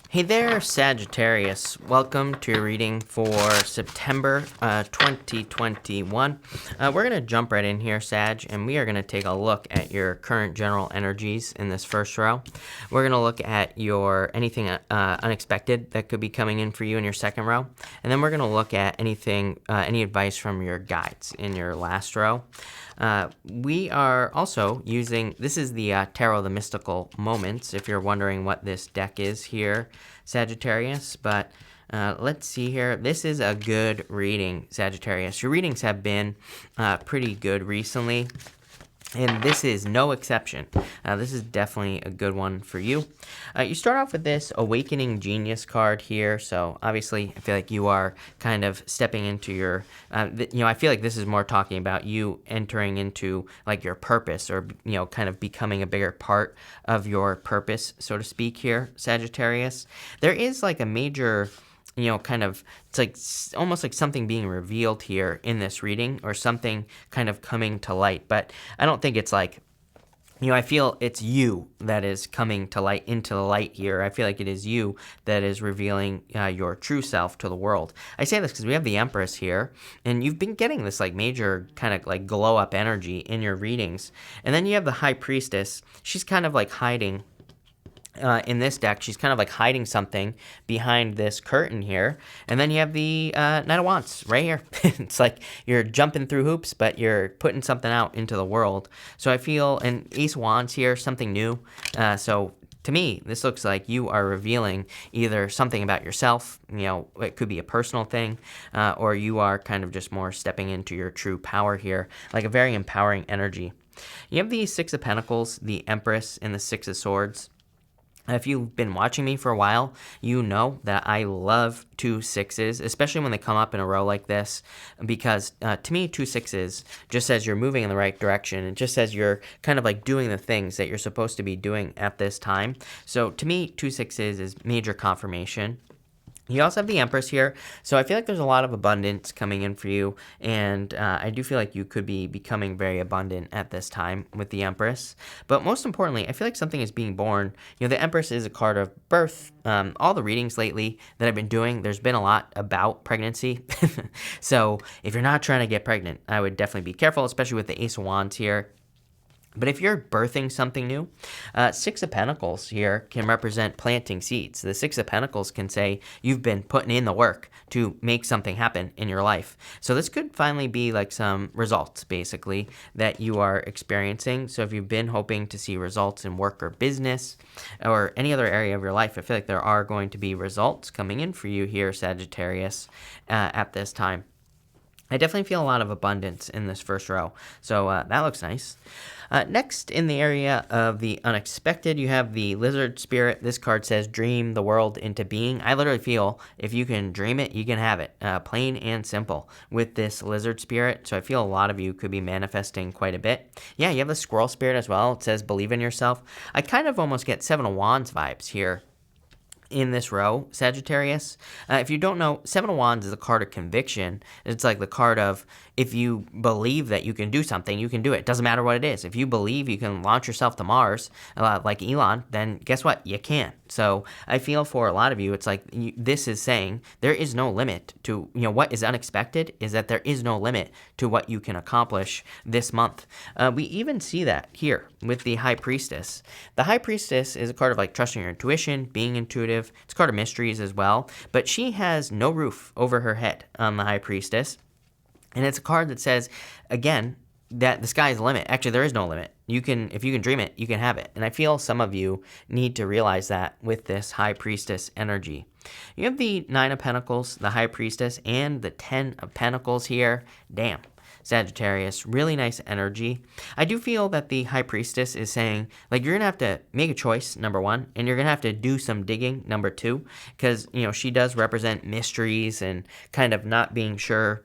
Hey there, Sagittarius. Welcome to your reading for September 2021. We're going to jump right in here, Sag, and we are going to take a look at your current general energies in this first row. We're going to look at your anything unexpected that could be coming in for you in your second row. And then we're going to look at anything, any advice from your guides in your last row. We are also using, this is the Tarot, the Mystical Moments, if you're wondering what this deck is here, Sagittarius, but let's see here. This is a good reading, Sagittarius. Your readings have been pretty good recently, and this is no exception. This is definitely a good one for you. You start off with this Awakening Genius card here. So obviously, I feel like you are kind of stepping into your, I feel like this is more talking about you entering into like your purpose, or, kind of becoming a bigger part of your purpose, so to speak here, Sagittarius. There is like a major, it's like almost like something being revealed here in this reading, or something kind of coming to light. But I don't think it's like, I feel it's you that is coming to light, into the light here. I feel like it is you that is revealing your true self to the world. I say this because we have the Empress here, and you've been getting this like major kind of like glow up energy in your readings. And then you have the High Priestess. She's kind of like hiding. In this deck, she's kind of like hiding something behind this curtain here. And then you have the Knight of Wands right here. It's like you're jumping through hoops, but you're putting something out into the world. So I feel, and Ace of Wands here, something new. So to me, this looks like you are revealing either something about yourself, it could be a personal thing, or you are kind of just more stepping into your true power here, like a very empowering energy. You have the Six of Pentacles, the Empress, and the Six of Swords. If you've been watching me for a while, you know that I love 2 6s, especially when they come up in a row like this, because to me, 2 6s just says you're moving in the right direction. It just says you're kind of like doing the things that you're supposed to be doing at this time. So to me, 2 6s is major confirmation. You also have the Empress here, so I feel like there's a lot of abundance coming in for you, and I do feel like you could be becoming very abundant at this time with the Empress. But most importantly, I feel like something is being born. The Empress is a card of birth. All the readings lately that I've been doing, there's been a lot about pregnancy. So if you're not trying to get pregnant, I would definitely be careful, especially with the Ace of Wands here. But if you're birthing something new, Six of Pentacles here can represent planting seeds. The Six of Pentacles can say you've been putting in the work to make something happen in your life. So this could finally be like some results, basically, that you are experiencing. So if you've been hoping to see results in work or business or any other area of your life, I feel like there are going to be results coming in for you here, Sagittarius, at this time. I definitely feel a lot of abundance in this first row, so that looks nice. Next, in the area of the unexpected, you have the Lizard Spirit. This card says, dream the world into being. I literally feel if you can dream it, you can have it, plain and simple, with this Lizard Spirit. So I feel a lot of you could be manifesting quite a bit. Yeah, you have the Squirrel Spirit as well. It says, believe in yourself. I kind of almost get Seven of Wands vibes here in this row, Sagittarius. If you don't know, Seven of Wands is a card of conviction. It's like the card of, if you believe that you can do something, you can do it. Doesn't matter what it is. If you believe you can launch yourself to Mars, like Elon, then guess what? You can. So I feel for a lot of you, it's like this is saying there is no limit to, what is unexpected is that there is no limit to what you can accomplish this month. We even see that here with the High Priestess. The High Priestess is a card of like trusting your intuition, being intuitive. It's a card of mysteries as well, but she has no roof over her head on the High Priestess. And it's a card that says, again, that the sky is the limit. Actually, there is no limit. If you can dream it, you can have it. And I feel some of you need to realize that with this High Priestess energy. You have the Nine of Pentacles, the High Priestess, and the 10 of Pentacles here. Damn. Sagittarius, really nice energy. I do feel that the High Priestess is saying, like, you're going to have to make a choice, number one, and you're going to have to do some digging, number two, because, she does represent mysteries and kind of not being sure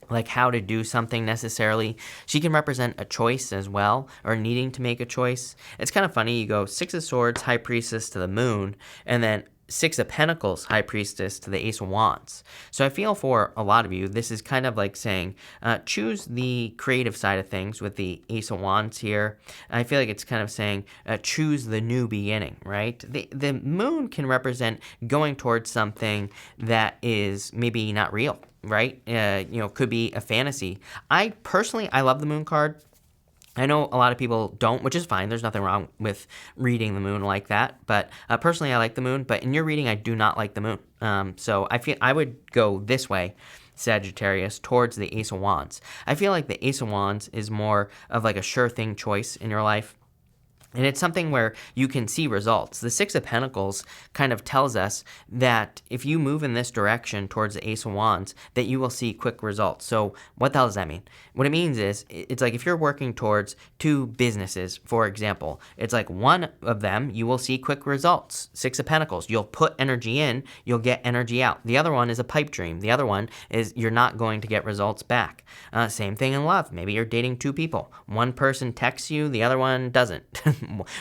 like how to do something necessarily. She can represent a choice as well, or needing to make a choice. It's kind of funny, you go Six of Swords, High Priestess to the Moon, and then Six of Pentacles, High Priestess, to the Ace of Wands. So I feel for a lot of you, this is kind of like saying, choose the creative side of things with the Ace of Wands here. I feel like it's kind of saying, choose the new beginning, right? The moon can represent going towards something that is maybe not real, right? Could be a fantasy. I love the moon card. I know a lot of people don't, which is fine. There's nothing wrong with reading the moon like that. But personally, I like the moon. But in your reading, I do not like the moon. So I feel I would go this way, Sagittarius, towards the Ace of Wands. I feel like the Ace of Wands is more of like a sure thing choice in your life. And it's something where you can see results. The Six of Pentacles kind of tells us that if you move in this direction towards the Ace of Wands, that you will see quick results. So what the hell does that mean? What it means is, it's like if you're working towards two businesses, for example, it's like one of them, you will see quick results. Six of Pentacles, you'll put energy in, you'll get energy out. The other one is a pipe dream. The other one is you're not going to get results back. Same thing in love. Maybe you're dating two people. One person texts you, the other one doesn't.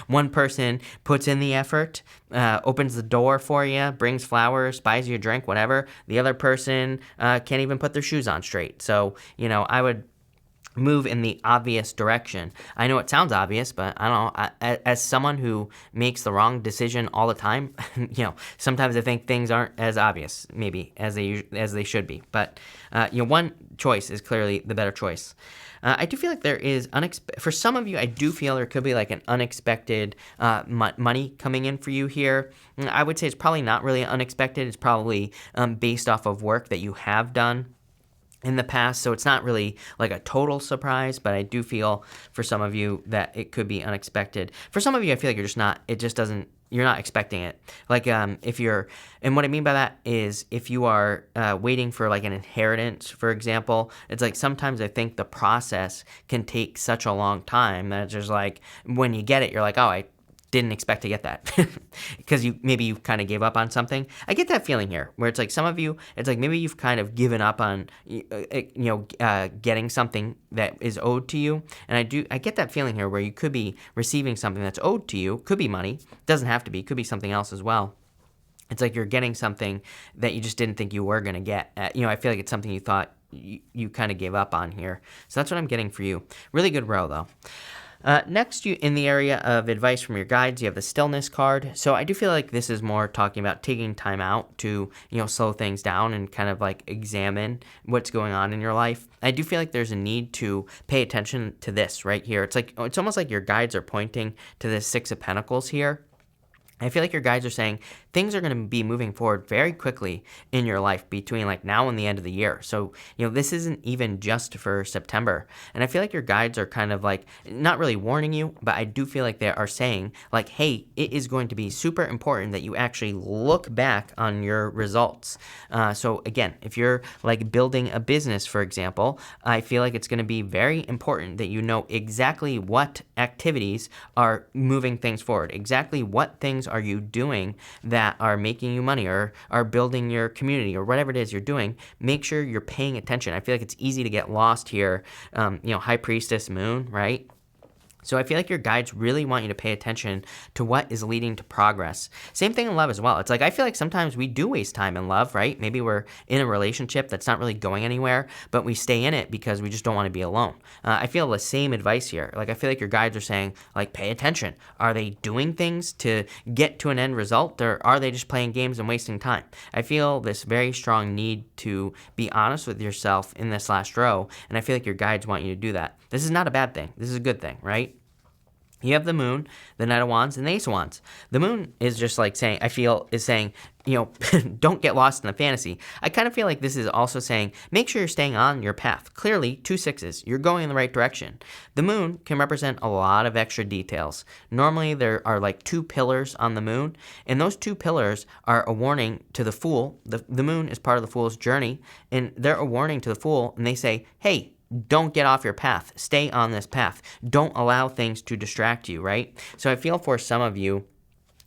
One person puts in the effort, opens the door for you, brings flowers, buys you a drink, whatever. The other person can't even put their shoes on straight. So, I would move in the obvious direction. I know it sounds obvious, but I don't know. As someone who makes the wrong decision all the time, sometimes I think things aren't as obvious, maybe, as they should be. But, one choice is clearly the better choice. I do feel like there is, for some of you, I do feel there could be like an unexpected money coming in for you here. I would say it's probably not really unexpected. It's probably based off of work that you have done in the past, so it's not really like a total surprise, but I do feel for some of you that it could be unexpected. For some of you, I feel like you're not expecting it. Like and what I mean by that is if you are waiting for like an inheritance, for example, it's like sometimes I think the process can take such a long time that it's just like when you get it, you're like, oh, I didn't expect to get that because you kind of gave up on something. I get that feeling here where it's like some of you, it's like maybe you've kind of given up on getting something that is owed to you. And I get that feeling here where you could be receiving something that's owed to you. Could be money, doesn't have to be, could be something else as well. It's like you're getting something that you just didn't think you were going to get. I feel like it's something you thought you kind of gave up on here. So that's what I'm getting for you. Really good row though. Next, in the area of advice from your guides, you have the Stillness card. So I do feel like this is more talking about taking time out to, slow things down and kind of like examine what's going on in your life. I do feel like there's a need to pay attention to this right here. It's almost like your guides are pointing to the Six of Pentacles here. I feel like your guides are saying things are going to be moving forward very quickly in your life between like now and the end of the year. So, this isn't even just for September. And I feel like your guides are kind of like not really warning you, but I do feel like they are saying like, hey, it is going to be super important that you actually look back on your results. So again, if you're like building a business, for example, I feel like it's going to be very important that you know exactly what activities are moving things forward, exactly what things are you doing that are making you money or are building your community or whatever it is you're doing. Make sure you're paying attention. I feel like it's easy to get lost here. High Priestess, Moon, right? So I feel like your guides really want you to pay attention to what is leading to progress. Same thing in love as well. It's like I feel like sometimes we do waste time in love, right? Maybe we're in a relationship that's not really going anywhere, but we stay in it because we just don't want to be alone. I feel the same advice here. Like I feel like your guides are saying, like, pay attention. Are they doing things to get to an end result, or are they just playing games and wasting time? I feel this very strong need to be honest with yourself in this last row, and I feel like your guides want you to do that. This is not a bad thing. This is a good thing, right? You have the Moon, the Knight of Wands, and the Ace of Wands. The Moon is just like saying, don't get lost in the fantasy. I kind of feel like this is also saying, make sure you're staying on your path. Clearly, 2 6s. You're going in the right direction. The Moon can represent a lot of extra details. Normally, there are like 2 pillars on the Moon, and those 2 pillars are a warning to the Fool. The Moon is part of the Fool's journey, and they're a warning to the Fool, and they say, hey, don't get off your path. Stay on this path. Don't allow things to distract you, right? So I feel for some of you,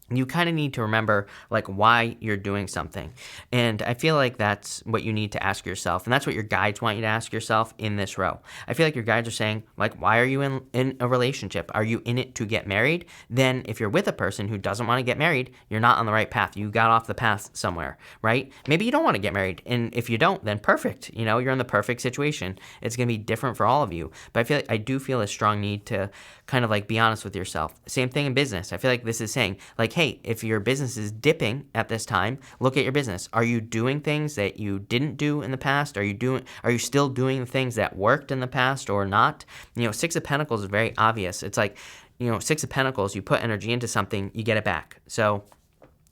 you kind of need to remember like why you're doing something. And I feel like that's what you need to ask yourself. And that's what your guides want you to ask yourself in this row. I feel like your guides are saying, like, why are you in a relationship? Are you in it to get married? Then if you're with a person who doesn't want to get married, you're not on the right path. You got off the path somewhere, right? Maybe you don't want to get married. And if you don't, then perfect. You know, you're in the perfect situation. It's going to be different for all of you. But I do feel a strong need to kind of like be honest with yourself. Same thing in business. I feel like this is saying like, hey, if your business is dipping at this time, look at your business. Are you doing things that you didn't do in the past? Are you still doing the things that worked in the past or not? You know, Six of Pentacles is very obvious. It's like, you know, Six of Pentacles, you put energy into something, you get it back. So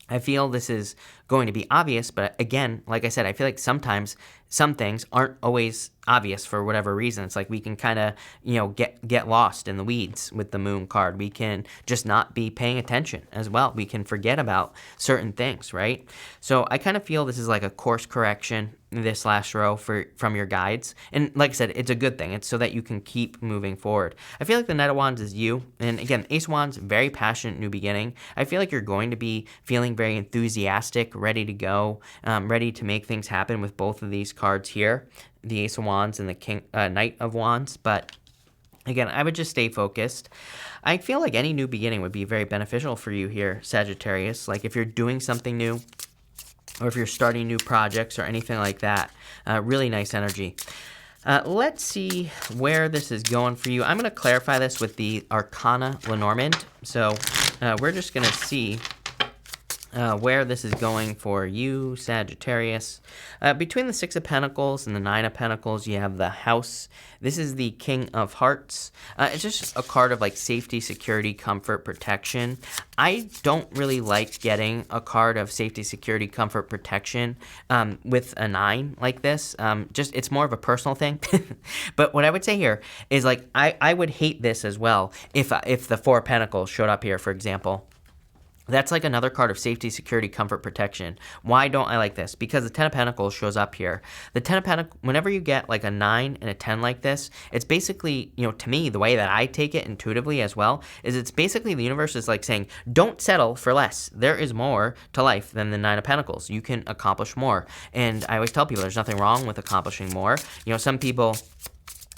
I feel this is going to be obvious, but again, like I said, I feel like sometimes some things aren't always obvious for whatever reason. It's like we can kind of, you know, get lost in the weeds with the Moon card. We can just not be paying attention as well. We can forget about certain things, right? So I kind of feel this is like a course correction, this last row from your guides. And like I said, it's a good thing. It's so that you can keep moving forward. I feel like the Knight of Wands is you. And again, Ace of Wands, very passionate new beginning. I feel like you're going to be feeling very enthusiastic, ready to go, ready to make things happen with both of these cards here, the Ace of Wands and the Knight of Wands. But again, I would just stay focused. I feel like any new beginning would be very beneficial for you here, Sagittarius. Like if you're doing something new, or if you're starting new projects or anything like that, really nice energy. Let's see where this is going for you. I'm going to clarify this with the Arcana Lenormand. So we're just going to see where this is going for you, Sagittarius. Between the Six of Pentacles and the Nine of Pentacles, you have the House. This is the King of Hearts. It's just a card of like safety, security, comfort, protection. I don't really like getting a card of safety, security, comfort, protection with a 9 like this. Just it's more of a personal thing. But what I would say here is like I would hate this as well if the Four of Pentacles showed up here, for example. That's like another card of safety, security, comfort, protection. Why don't I like this? Because the Ten of Pentacles shows up here. The Ten of Pentacles, whenever you get like a 9 and a 10 like this, it's basically, you know, to me, the way that I take it intuitively as well, is it's basically the universe is like saying, don't settle for less. There is more to life than the Nine of Pentacles. You can accomplish more. And I always tell people there's nothing wrong with accomplishing more. You know, some people,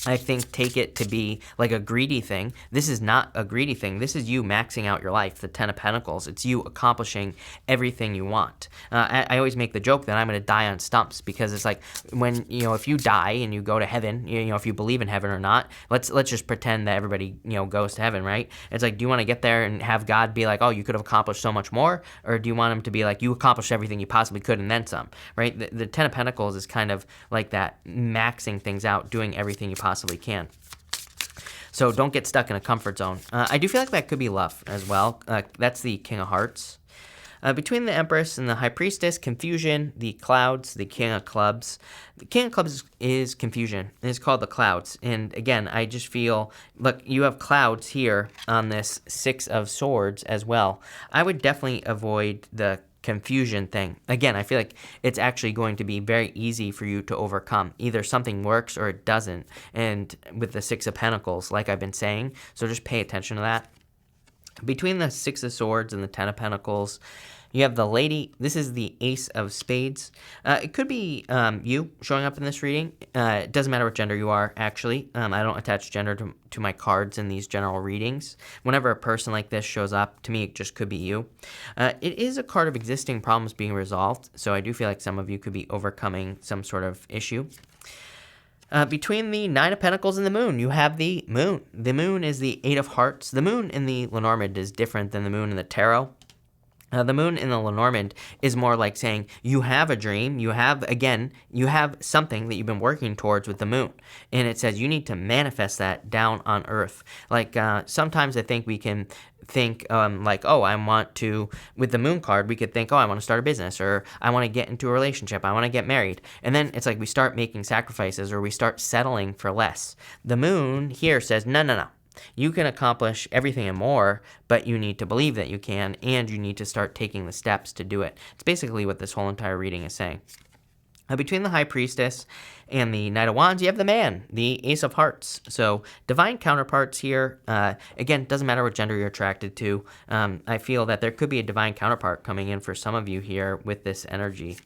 I think, take it to be like a greedy thing. This is not a greedy thing. This is you maxing out your life, the Ten of Pentacles. It's you accomplishing everything you want. I always make the joke that I'm going to die on stumps because it's like when, you know, if you die and you go to heaven, you know, if you believe in heaven or not, let's just pretend that everybody, you know, goes to heaven, right? It's like, do you want to get there and have God be like, oh, you could have accomplished so much more? Or do you want him to be like, you accomplished everything you possibly could and then some, right? The Ten of Pentacles is kind of like that, maxing things out, doing everything you possibly can. So don't get stuck in a comfort zone. I do feel like that could be love as well. That's the King of Hearts. Between the Empress and the High Priestess, confusion, the Clouds, the King of Clubs. The King of Clubs is confusion. It's called the Clouds. And again, I just feel, look, you have clouds here on this Six of Swords as well. I would definitely avoid the confusion thing. Again, I feel like it's actually going to be very easy for you to overcome. Either something works or it doesn't. And with the Six of Pentacles, like I've been saying, so just pay attention to that. Between the Six of Swords and the Ten of Pentacles, you have the Lady. This is the Ace of Spades. It could be you showing up in this reading. It doesn't matter what gender you are, actually. I don't attach gender to my cards in these general readings. Whenever a person like this shows up, to me, it just could be you. It is a card of existing problems being resolved, so I do feel like some of you could be overcoming some sort of issue. Between the Nine of Pentacles and the Moon, you have the Moon. The Moon is the Eight of Hearts. The Moon in the Lenormand is different than the Moon in the Tarot. The Moon in the Lenormand is more like saying you have a dream, you have something that you've been working towards with the Moon. And it says you need to manifest that down on Earth. Like sometimes I think we can think like, oh, I want to, with the Moon card, we could think, oh, I want to start a business, or I want to get into a relationship, I want to get married. And then it's like we start making sacrifices, or we start settling for less. The Moon here says, no. You can accomplish everything and more, but you need to believe that you can, and you need to start taking the steps to do it. It's basically what this whole entire reading is saying. Between the High Priestess and the Knight of Wands, you have the Man, the Ace of Hearts. So divine counterparts here. Again, doesn't matter what gender you're attracted to. I feel that there could be a divine counterpart coming in for some of you here with this energy.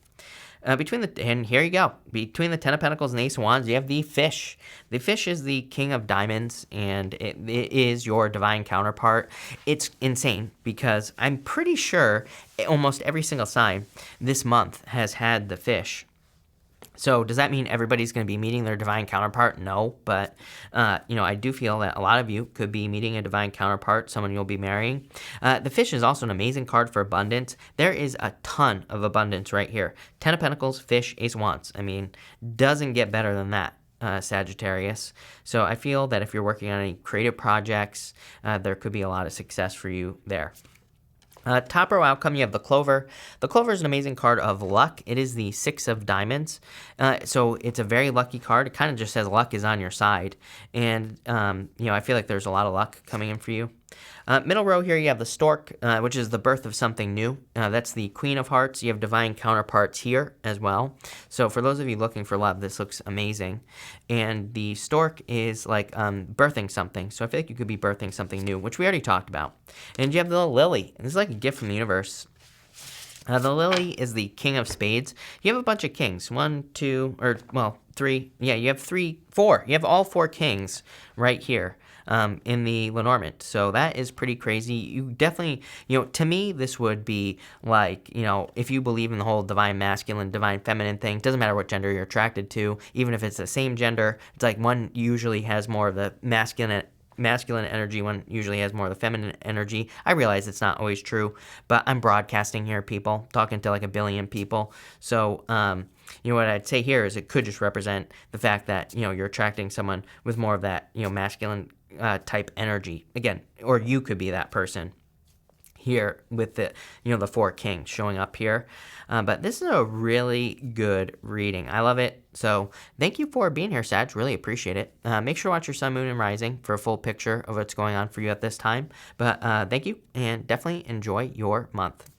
And here you go. Between the Ten of Pentacles and the Ace of Wands, you have the Fish. The Fish is the King of Diamonds, and it is your divine counterpart. It's insane because I'm pretty sure almost every single sign this month has had the Fish. So does that mean everybody's going to be meeting their divine counterpart? No, but, I do feel that a lot of you could be meeting a divine counterpart, someone you'll be marrying. The Fish is also an amazing card for abundance. There is a ton of abundance right here. Ten of Pentacles, Fish, Ace of Wands. I mean, doesn't get better than that. Sagittarius. So I feel that if you're working on any creative projects, there could be a lot of success for you there. Top row outcome, you have the Clover. The Clover is an amazing card of luck. It is the Six of Diamonds. So it's a very lucky card. It kind of just says luck is on your side. And, I feel like there's a lot of luck coming in for you. Middle row here, you have the Stork, which is the birth of something new. That's the Queen of Hearts. You have divine counterparts here as well. So for those of you looking for love, this looks amazing. And the Stork is like birthing something. So I feel like you could be birthing something new, which we already talked about. And you have the Lily. And this is like a gift from the universe. The Lily is the King of Spades. You have a bunch of kings. 1, 2, or, well, 3. Yeah, you have 4. You have all 4 kings right here. In the Lenormand. So that is pretty crazy. You definitely, to me, this would be like, if you believe in the whole divine masculine, divine feminine thing, doesn't matter what gender you're attracted to, even if it's the same gender, it's like one usually has more of the masculine energy, one usually has more of the feminine energy. I realize it's not always true, but I'm broadcasting here, people, talking to like a billion people. So, what I'd say here is it could just represent the fact that, you're attracting someone with more of that, masculine type energy. Again, or you could be that person here with the, the 4 kings showing up here. But this is a really good reading. I love it. So thank you for being here, Sag. Really appreciate it. Make sure to watch your sun, moon, and rising for a full picture of what's going on for you at this time. But thank you, and definitely enjoy your month.